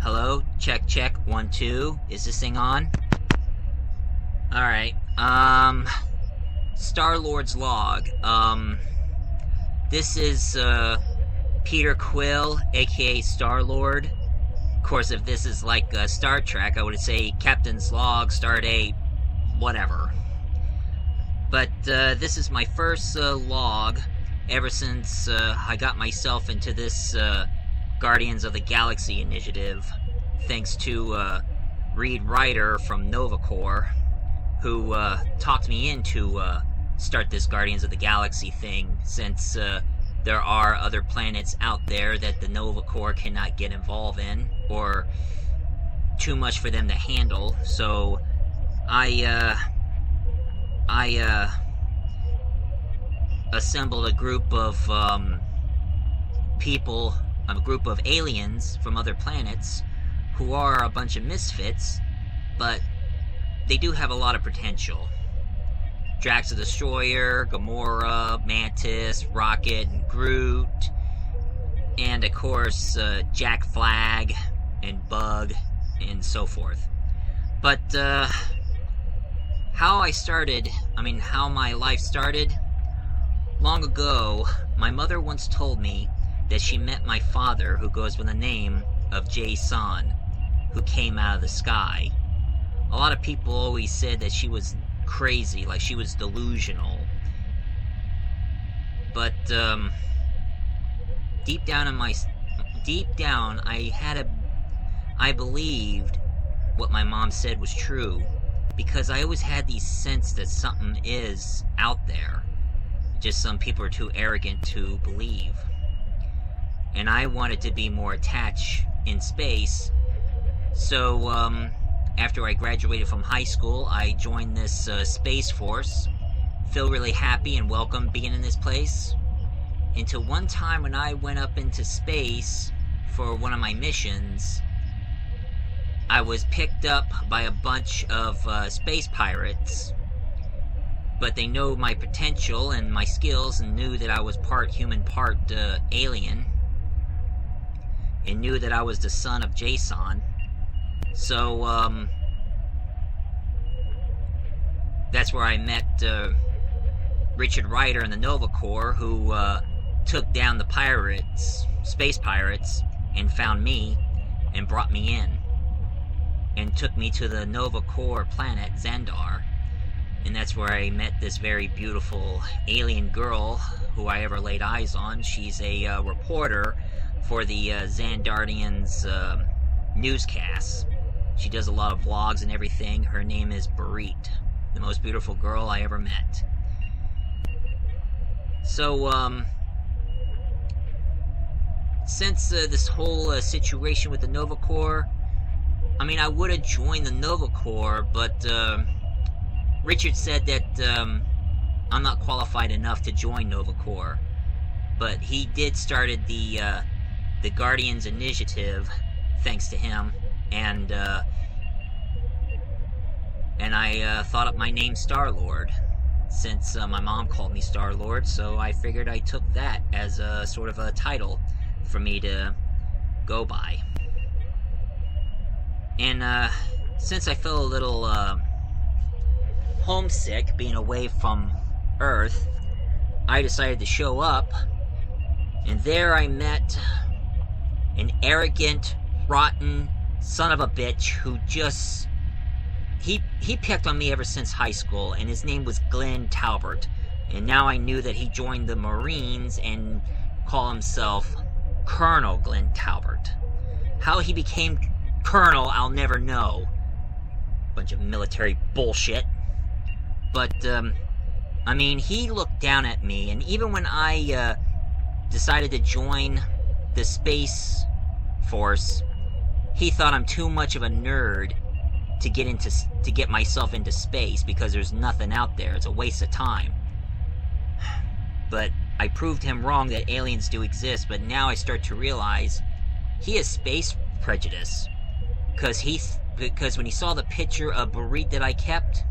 Hello? Check, check. 1, 2. Is this thing on? Alright. Star-Lord's log. This is, Peter Quill, aka Star-Lord. Of course, if this is like Star Trek, I would say Captain's Log, Stardate, whatever. But, this is my first, log ever since, I got myself into this, Guardians of the Galaxy initiative, thanks to, Reed Ryder from Nova Corps, who, talked me into, start this Guardians of the Galaxy thing, since, there are other planets out there that the Nova Corps cannot get involved in, or too much for them to handle, so I assembled a group of, people, a group of aliens from other planets, who are a bunch of misfits, but they do have a lot of potential. Drax the Destroyer, Gamora, Mantis, Rocket, and Groot, and of course, Jack Flag, and Bug, and so forth. But, how my life started? Long ago, my mother once told me that she met my father, who goes by the name of Jason, who came out of the sky. A lot of people always said that she was crazy, like she was delusional. But, deep down, I believed what my mom said was true, because I always had the sense that something is out there. Just some people are too arrogant to believe. And I wanted to be more attached in space, so, after I graduated from high school, I joined this, Space Force. Feel really happy and welcome being in this place. Until one time when I went up into space for one of my missions, I was picked up by a bunch of, space pirates. But they know my potential and my skills and knew that I was part human, part, alien. And knew that I was the son of Jason. So, that's where I met, Richard Ryder in the Nova Corps, who, took down the pirates, space pirates, and found me, and brought me in. And took me to the Nova Corps planet, Xandar. And that's where I met this very beautiful alien girl, who I ever laid eyes on. She's a, reporter for the, Xandardians, newscasts. She does a lot of vlogs and everything. Her name is Barit, the most beautiful girl I ever met. So, since this whole situation with the Nova Corps, I would have joined the Nova Corps, but Richard said that I'm not qualified enough to join Nova Corps. But he did started the Guardians Initiative, thanks to him, and I thought up my name Star-Lord, since my mom called me Star-Lord, so I figured I took that as a sort of a title for me to go by. And since I feel a little homesick being away from Earth, I decided to show up, and there I met an arrogant, rotten son of a bitch who just... He picked on me ever since high school, and his name was Glenn Talbert. And now I knew that he joined the Marines and called himself Colonel Glenn Talbert. How he became Colonel, I'll never know. Bunch of military bullshit. But, he looked down at me, and even when I, decided to join the Space Force, he thought I'm too much of a nerd to get myself into space, because there's nothing out there. It's a waste of time. But I proved him wrong that aliens do exist, but now I start to realize he has space prejudice. Because when he saw the picture of Barit that I kept,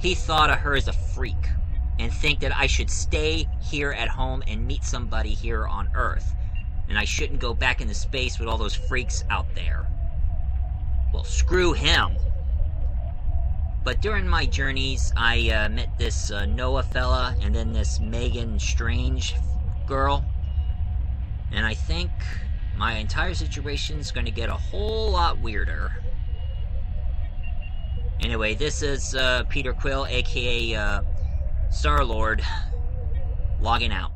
he thought of her as a freak, and think that I should stay here at home and meet somebody here on Earth, and I shouldn't go back into space with all those freaks out there. Well, screw him. But during my journeys, I met this Noah fella, and then this Megan Strange girl. And I think my entire situation's gonna get a whole lot weirder. Anyway, this is Peter Quill, aka Star-Lord, logging out.